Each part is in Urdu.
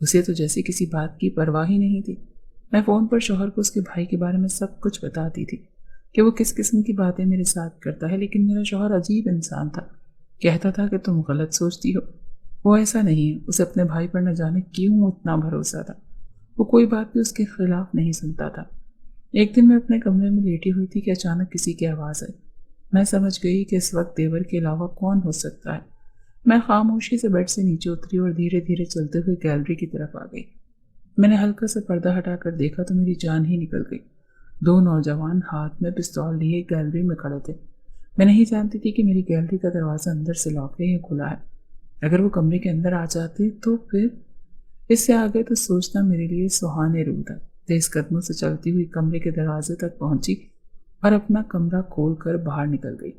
اسے تو جیسے کسی بات کی پرواہ ہی نہیں تھی۔ میں فون پر شوہر کو اس کے بھائی کے بارے میں سب کچھ بتاتی تھی کہ وہ کس قسم کی باتیں میرے ساتھ کرتا ہے، لیکن میرا شوہر عجیب انسان تھا۔ کہتا تھا کہ تم غلط سوچتی ہو، وہ ایسا نہیں ہے۔ اسے اپنے بھائی پر نہ جانے کیوں اتنا بھروسہ تھا، وہ کوئی بات بھی اس کے خلاف نہیں سنتا تھا۔ ایک دن میں اپنے کمرے میں لیٹی ہوئی تھی کہ اچانک کسی کی آواز آئی۔ میں سمجھ گئی کہ اس وقت دیور کے علاوہ کون ہو سکتا ہے۔ میں خاموشی سے بیڈ سے نیچے اتری اور دھیرے دھیرے چلتے ہوئے گیلری کی طرف آ گئی۔ میں نے ہلکا سا پردہ ہٹا کر دیکھا تو میری جان ہی نکل گئی۔ دو نوجوان ہاتھ میں پستول لیے گیلری میں کھڑے تھے۔ میں نہیں جانتی تھی کہ میری گیلری کا دروازہ اندر سے لاک ہے یا کھلا ہے۔ اگر وہ کمرے کے اندر آ جاتے تو پھر اس سے آگے تو سوچنا میرے لیے سہانے روح تھا۔ تیز قدموں سے چلتی ہوئی کمرے کے دروازے تک پہنچی اور اپنا کمرہ کھول کر باہر نکل گئی۔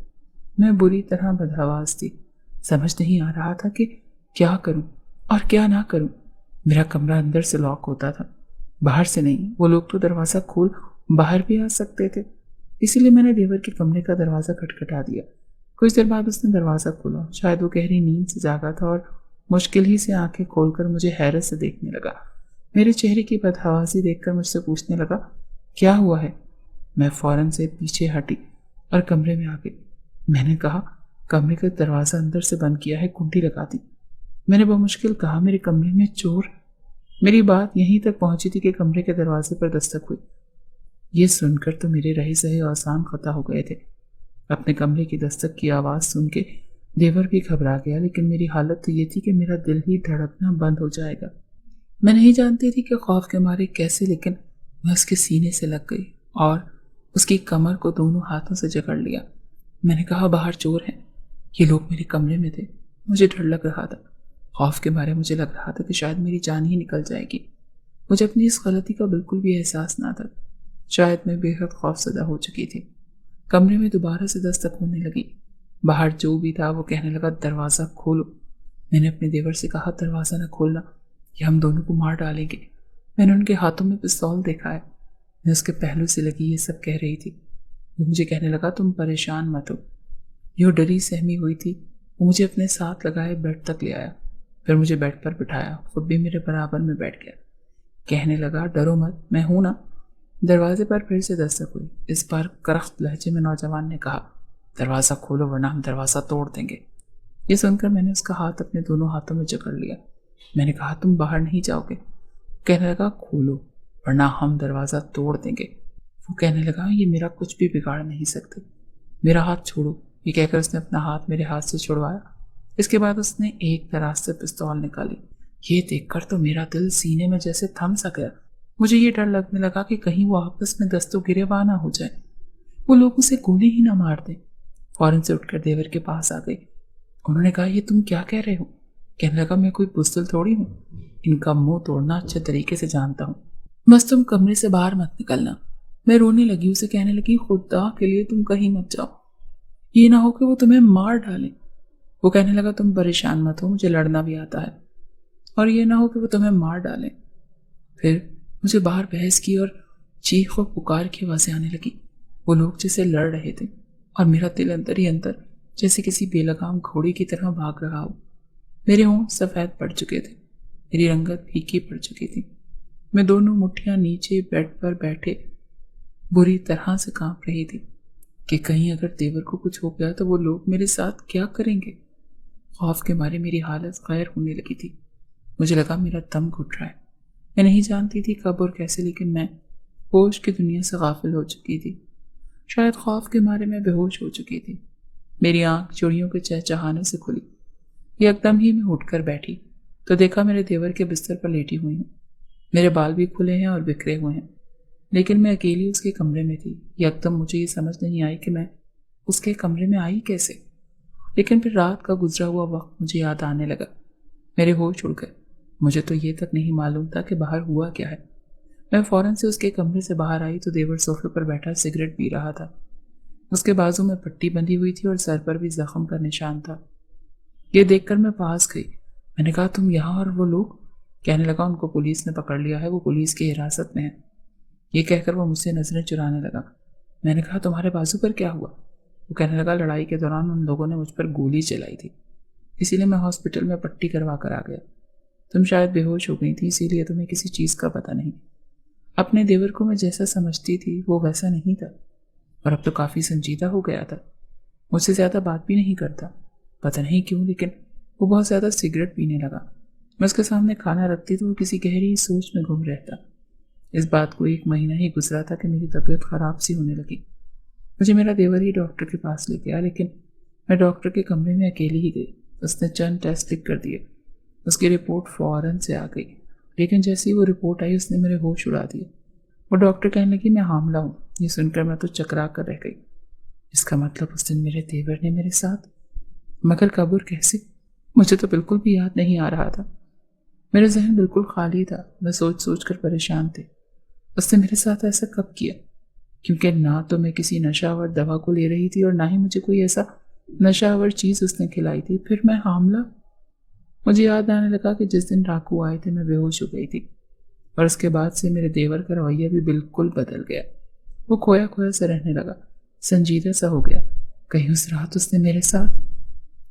میں بری طرح بدحواس تھی، سمجھ نہیں آ رہا تھا کہ کیا کروں اور کیا نہ کروں۔ میرا کمرہ اندر سے لاک ہوتا تھا، باہر سے نہیں۔ وہ لوگ تو دروازہ کھول باہر بھی آ سکتے تھے، اسی لیے میں نے دیور کے کمرے کا دروازہ کھٹکھٹا دیا۔ کچھ دیر بعد اس نے دروازہ کھولا۔ شاید وہ گہری نیند سے جاگا تھا اور مشکل ہی سے آنکھیں کھول کر مجھے حیرت سے دیکھنے لگا۔ میرے چہرے کی بدحواسی دیکھ کر مجھ سے پوچھنے لگا، کیا ہوا ہے؟ میں فوراً سے پیچھے ہٹی اور کمرے میں آ گئی۔ میں نے کہا، کمرے کا دروازہ اندر سے بند کیا ہے، کنڈی لگا دی۔ میں نے بمشکل کہا، میرے کمرے میں چور؟ میری بات یہیں تک پہنچی تھی کہ کمرے کے دروازے پر دستک ہوئی۔ یہ سن کر تو میرے رہے سہے آسان خطا ہو گئے تھے۔ اپنے کمرے کی دستک کی آواز سن کے دیور بھی گھبرا گیا، لیکن میری حالت تو یہ تھی کہ میرا دل ہی دھڑکنا بند ہو جائے گا۔ میں نہیں جانتی تھی کہ خوف کے مارے کیسے، لیکن میں اس کے سینے سے لگ گئی اور اس کی کمر کو دونوں ہاتھوں سے جکڑ لیا۔ میں نے کہا، باہر چور ہیں، یہ لوگ میرے کمرے میں تھے۔ مجھے ڈر لگ رہا تھا، خوف کے مارے مجھے لگ رہا تھا کہ شاید میری جان ہی نکل جائے گی۔ مجھے اپنی اس غلطی کا بالکل بھی احساس نہ تھا۔ شاید میں بے حد خوف زدہ ہو چکی تھی۔ کمرے میں دوبارہ سے دستک ہونے لگی۔ باہر جو بھی تھا وہ کہنے لگا، دروازہ کھولو۔ میں نے اپنے دیور سے کہا، دروازہ نہ کھولنا، یہ ہم دونوں کو مار ڈالیں گے۔ میں نے ان کے ہاتھوں میں پستول دیکھا ہے۔ میں اس کے پہلو سے لگی یہ سب کہہ رہی تھی۔ وہ مجھے کہنے لگا، تم پریشان مت ہو۔ یہ ڈری سہمی ہوئی تھی۔ وہ مجھے اپنے ساتھ لگائے بیڈ تک لے آیا، پھر مجھے بیڈ پر بٹھایا، خود بھی میرے برابر میں بیٹھ گیا۔ کہنے لگا، ڈرو مت، میں ہوں نا۔ دروازے پر پھر سے دستک ہوئی۔ اس بار کرخت لہجے میں نوجوان نے کہا، دروازہ کھولو ورنہ ہم دروازہ توڑ دیں گے۔ یہ سن کر میں نے اس کا ہاتھ اپنے دونوں ہاتھوں میں جکڑ لیا۔ میں نے کہا، تم باہر نہیں جاؤ گے؟ کہنے لگا، کھولو ورنہ ہم دروازہ توڑ دیں گے۔ وہ کہنے لگا، یہ میرا کچھ بھی بگاڑ نہیں سکتے، میرا ہاتھ چھوڑو۔ یہ کہہ کر اس نے اپنا ہاتھ میرے ہاتھ سے چھڑوایا۔ اس کے بعد اس نے ایک دراز سے پستول نکالی۔ یہ دیکھ کر تو میرا دل سینے میں جیسے تھم سا گیا۔ مجھے یہ ڈر لگنے لگا کہ کہیں وہ آپس میں دست و گریباں نہ ہو جائے، وہ لوگ اسے گولی ہی نہ مار دیں۔ فوراً سے اٹھ کر دیور کے پاس آ گئی۔ انہوں نے کہا، یہ تم کیا کہہ رہے ہو؟ کہنے لگا، میں کوئی بزدل تھوڑی ہوں، ان کا منہ توڑنا اچھے طریقے سے جانتا ہوں، بس تم کمرے سے باہر مت نکلنا۔ میں رونے لگی، اسے کہنے لگی، خدا کے لیے تم کہیں مت جاؤ، یہ نہ ہو کہ وہ تمہیں مار ڈالیں۔ وہ کہنے لگا، تم پریشان مت ہو، مجھے لڑنا بھی آتا ہے، اور یہ نہ ہو کہ وہ تمہیں مار ڈالیں۔ پھر مجھے باہر بحث کی اور چیخ و پکار کی آوازیں آنے لگی۔ وہ لوگ جسے لڑ رہے تھے اور میرا دل اندر ہی اندر جیسے کسی بے لگام گھوڑے کی طرح بھاگ رہا ہو۔ میرے ہونٹ سفید پڑ چکے تھے، میری رنگت پھیکی پڑ چکی تھی۔ میں دونوں مٹھیاں نیچے بیڈ پر بیٹھے بری طرح سے کانپ رہی تھی کہ کہیں اگر دیور کو کچھ ہو گیا تو وہ لوگ میرے ساتھ کیا کریں گے۔ خوف کے مارے میری حالت غیر ہونے لگی تھی۔ مجھے لگا میرا دم گھٹ رہا ہے۔ میں نہیں جانتی تھی کب اور کیسے، لیکن میں ہوش کی دنیا سے غافل ہو چکی تھی۔ شاید خوف کے مارے میں بے ہوش ہو چکی تھی۔ میری آنکھ چڑیوں کے چہچہانے سے کھلی۔ یکدم ہی میں اٹھ کر بیٹھی تو دیکھا میرے دیور کے بستر پر لیٹی ہوئی ہوں۔ میرے بال بھی کھلے ہیں اور بکھرے ہوئے ہیں، لیکن میں اکیلی اس کے کمرے میں تھی۔ یکدم مجھے یہ سمجھ نہیں آئی کہ میں اس کے کمرے میں آئی کیسے، لیکن پھر رات کا گزرا ہوا وقت مجھے یاد آنے لگا۔ میرے ہوش اڑ گئے۔ مجھے تو یہ تک نہیں معلوم تھا کہ باہر ہوا کیا ہے۔ میں فوراً سے اس کے کمرے سے باہر آئی تو دیور صوفے پر بیٹھا سگریٹ پی رہا تھا۔ اس کے بازو میں پٹی بندھی ہوئی تھی اور سر پر بھی زخم کا نشان تھا۔ یہ دیکھ کر میں پاس گئی۔ میں نے کہا، تم یہاں اور وہ لوگ؟ کہنے لگا، ان کو پولیس نے پکڑ لیا ہے، وہ پولیس کی حراست میں ہے۔ یہ کہہ کر وہ مجھ سے نظریں چرانے لگا۔ میں نے کہا، تمہارے بازو پر کیا ہوا؟ وہ کہنے لگا، لڑائی کے دوران ان لوگوں نے مجھ پر گولی چلائی تھی، اسی لیے میں ہاسپٹل میں پٹی کروا کر آ گیا۔ تم شاید بے ہوش ہو گئی تھی، اسی لیے تمہیں کسی چیز کا پتہ نہیں۔ اپنے دیور کو میں جیسا سمجھتی تھی وہ ویسا نہیں تھا، اور اب تو کافی سنجیدہ ہو گیا تھا۔ مجھ سے زیادہ بات بھی نہیں کرتا، پتہ نہیں کیوں، لیکن وہ بہت زیادہ سگریٹ پینے لگا۔ میں اس کے سامنے کھانا رکھتی تو وہ کسی گہری سوچ میں گم رہتا۔ اس بات کو 1 مہینہ ہی گزرا تھا کہ میری طبیعت خراب سی ہونے لگی۔ مجھے میرا دیور ہی ڈاکٹر کے پاس لے گیا، لیکن میں ڈاکٹر کے کمرے میں اکیلی ہی گئی۔ اس نے چند ٹیسٹ لکھ کر دیے۔ اس کی رپورٹ فوراً سے آ گئی، لیکن جیسے ہی وہ رپورٹ آئی اس نے میرے ہوش اڑا دیے۔ وہ ڈاکٹر کہنے لگی میں حاملہ ہوں۔ یہ سن کر میں تو چکرا کر رہ گئی۔ اس کا مطلب اس دن میرے دیور نے میرے ساتھ، مگر کب اور کیسے؟ مجھے تو بالکل بھی یاد نہیں آ رہا تھا۔ میرا ذہن بالکل خالی تھا، میں سوچ سوچ کر پریشان تھی۔ اس نے میرے ساتھ ایسا کب کیا؟ کیونکہ نہ تو میں کسی نشہ آور دوا کو لے رہی تھی اور نہ ہی مجھے کوئی ایسا نشہ آور چیز اس نے کھلائی تھی۔ پھر میں حاملہ؟ مجھے یاد آنے لگا کہ جس دن ڈاکو آئے تھے میں بے ہوش ہو گئی تھی، اور اس کے بعد سے میرے دیور کا رویہ بھی بالکل بدل گیا۔ وہ کھویا کھویا سا رہنے لگا، سنجیدہ سا ہو گیا۔ کہیں اس رات اس نے میرے ساتھ؟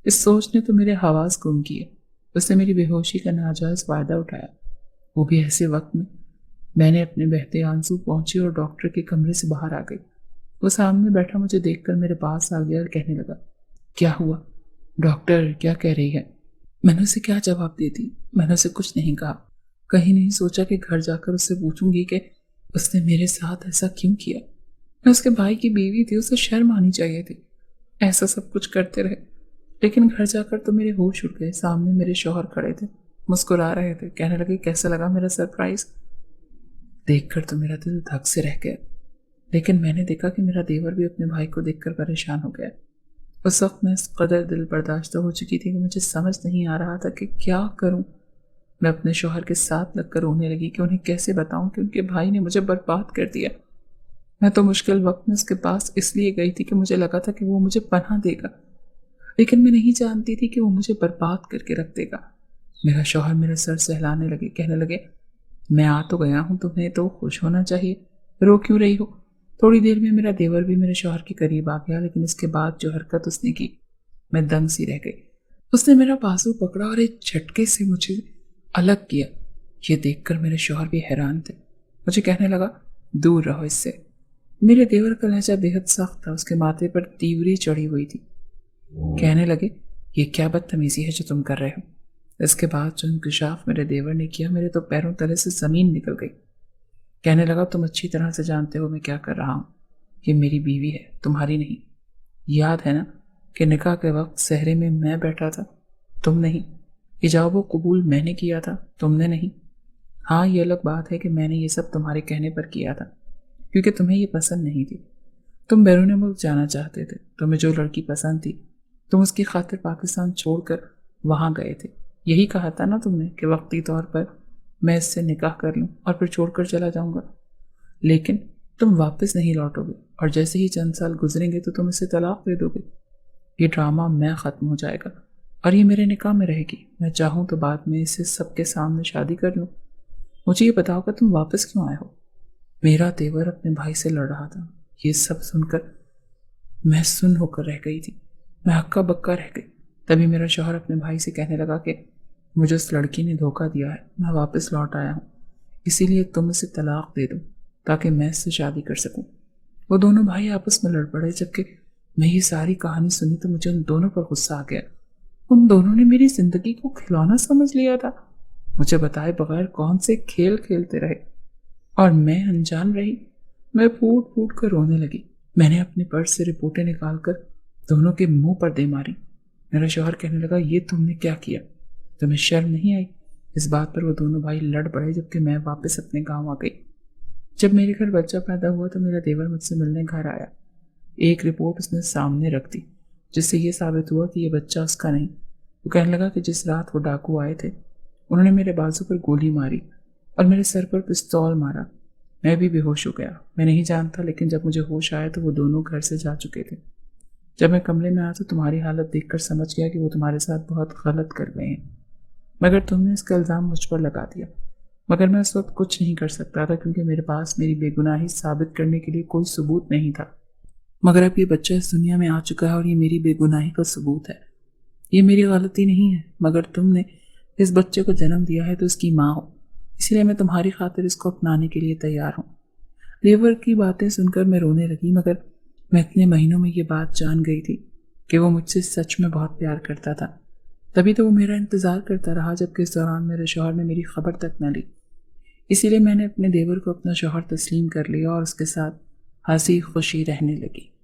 اس سوچ نے تو میرے حواس گم کیے۔ اس نے میری بے ہوشی کا ناجائز فائدہ اٹھایا، وہ بھی ایسے وقت میں۔ میں نے اپنے بہتے آنسو پہنچی اور ڈاکٹر کے کمرے سے باہر آ گئی۔ وہ سامنے بیٹھا مجھے دیکھ کر میرے پاس آ گیا اور کہنے لگا، کیا ہوا؟ ڈاکٹر کیا کہہ رہی ہے؟ میں نے اسے کیا جواب دیتی؟ میں نے اسے کچھ نہیں کہا۔ کہیں نہیں سوچا کہ گھر جا کر اس سے پوچھوں گی کہ اس نے میرے ساتھ ایسا کیوں کیا۔ میں اس کے بھائی کی بیوی تھی، اسے شرم آنی چاہیے تھی۔ ایسا سب کچھ کرتے رہے، لیکن گھر جا کر تو میرے ہوش اڑ گئے۔ سامنے میرے شوہر کھڑے تھے، مسکرا رہے تھے، کہنے لگے کیسا لگا میرا سرپرائز؟ دیکھ کر تو میرا دل دھک سے رہ گیا، لیکن میں نے دیکھا کہ میرا دیور بھی اپنے بھائی کو دیکھ کر پریشان ہو گیا۔ اس وقت میں اس قدر دل برداشتہ ہو چکی تھی کہ مجھے سمجھ نہیں آ رہا تھا کہ کیا کروں۔ میں اپنے شوہر کے ساتھ لگ کر رونے لگی کہ انہیں کیسے بتاؤں کہ ان کے بھائی نے مجھے برباد کر دیا۔ میں تو مشکل وقت میں اس کے پاس اس لیے گئی تھی کہ مجھے لگا تھا کہ وہ مجھے پناہ دے گا، لیکن میں نہیں جانتی تھی کہ وہ مجھے برباد کر کے رکھ دے گا۔ میرا شوہر میرے سر سہلانے لگے، کہنے لگے میں آ تو گیا ہوں، تمہیں تو خوش ہونا چاہیے، رو کیوں رہی ہو؟ تھوڑی دیر میں میرا دیور بھی میرے شوہر کے قریب آ گیا، لیکن اس کے بعد جو حرکت اس نے کی میں دنگ سی رہ گئی۔ اس نے میرا بازو پکڑا اور ایک جھٹکے سے مجھے الگ کیا۔ یہ دیکھ کر میرے شوہر بھی حیران تھے۔ مجھے کہنے لگا دور رہو اس سے۔ میرے دیور کا لہجہ بے حد سخت تھا، اس کے ماتھے پر تیوری چڑھی ہوئی تھی۔ کہنے لگے یہ کیا بدتمیزی ہے جو تم کر رہے ہو؟ اس کے بعد جو انکشاف میرے دیور نے کیا، میرے تو پیروں تلے سے زمین نکل گئی۔ کہنے لگا تم اچھی طرح سے جانتے ہو میں کیا کر رہا ہوں، یہ میری بیوی ہے، تمہاری نہیں۔ یاد ہے نا کہ نکاح کے وقت سہرے میں میں بیٹھا تھا، تم نہیں۔ حجاب و قبول میں نے کیا تھا، تم نے نہیں۔ ہاں یہ الگ بات ہے کہ میں نے یہ سب تمہارے کہنے پر کیا تھا، کیونکہ تمہیں یہ پسند نہیں تھی۔ تم بیرون ملک جانا چاہتے تھے، تمہیں جو لڑکی پسند تھی تم اس کی خاطر پاکستان چھوڑ کر وہاں گئے تھے۔ یہی کہا تھا نا تم نے کہ وقتی طور پر میں اس سے نکاح کر لوں اور پھر چھوڑ کر چلا جاؤں گا، لیکن تم واپس نہیں لوٹو گے، اور جیسے ہی چند سال گزریں گے تو تم اسے طلاق دے دو گے۔ یہ ڈرامہ میں ختم ہو جائے گا اور یہ میرے نکاح میں رہے گی۔ میں چاہوں تو بعد میں اسے سب کے سامنے شادی کر لوں۔ مجھے یہ بتاؤ کہ تم واپس کیوں آئے ہو؟ میرا دیور اپنے بھائی سے لڑ رہا تھا۔ یہ سب سن کر میں سن ہو کر رہ گئی تھی، میں ہکا بکا رہ گئی۔ تبھی میرا شوہر اپنے بھائی سے کہنے لگا کہ مجھے اس لڑکی نے دھوکہ دیا ہے، میں واپس لوٹ آیا ہوں، اسی لیے تم اسے طلاق دے دو تاکہ میں اس سے شادی کر سکوں۔ وہ دونوں بھائی آپس میں لڑ پڑے۔ جبکہ میں یہ ساری کہانی سنی تو مجھے ان دونوں پر غصہ آ گیا۔ ان دونوں نے میری زندگی کو کھلونا سمجھ لیا تھا، مجھے بتائے بغیر کون سے کھیل کھیلتے رہے، اور میں انجان رہی۔ میں پھوٹ پھوٹ کر رونے لگی۔ میں نے اپنے پرس سے رپورٹیں نکال کر دونوں کے منہ پر دے ماری۔ میرا شوہر کہنے لگا یہ تم نے کیا کیا؟ تمہیں شرم نہیں آئی؟ اس بات پر وہ دونوں بھائی لڑ پڑے، جبکہ میں واپس اپنے گاؤں آ گئی۔ جب میرے گھر بچہ پیدا ہوا تو میرا دیور مجھ سے ملنے گھر آیا۔ ایک رپورٹ اس نے سامنے رکھ دی جس سے یہ ثابت ہوا کہ یہ بچہ اس کا نہیں۔ وہ کہنے لگا کہ جس رات وہ ڈاکو آئے تھے انہوں نے میرے بازو پر گولی ماری اور میرے سر پر پستول مارا۔ میں بھی بے ہوش ہو گیا۔ میں نہیں جانتا، لیکن جب مجھے ہوش آیا تو وہ دونوں گھر سے جا چکے تھے۔ جب میں کمرے میں آیا تو تمہاری حالت دیکھ کر سمجھ گیا کہ وہ تمہارے ساتھ بہت غلط کر گئے ہیں، مگر تم نے اس کا الزام مجھ پر لگا دیا۔ مگر میں اس وقت کچھ نہیں کر سکتا تھا، کیونکہ میرے پاس میری بے گناہی ثابت کرنے کے لیے کوئی ثبوت نہیں تھا۔ مگر اب یہ بچہ اس دنیا میں آ چکا ہے اور یہ میری بے گناہی کا ثبوت ہے۔ یہ میری غلطی نہیں ہے، مگر تم نے اس بچے کو جنم دیا ہے تو اس کی ماں ہو، اسی لیے میں تمہاری خاطر اس کو اپنانے کے لیے تیار ہوں۔ دیور کی باتیں سن کر میں رونے لگی، مگر میں اتنے مہینوں میں یہ بات جان گئی تھی کہ وہ مجھ سے سچ میں بہت پیار کرتا تھا، تبھی تو وہ میرا انتظار کرتا رہا، جبکہ اس دوران میرے شوہر نے میری خبر تک نہ لی۔ اسی لیے میں نے اپنے دیور کو اپنا شوہر تسلیم کر لیا اور اس کے ساتھ ہنسی خوشی رہنے لگی۔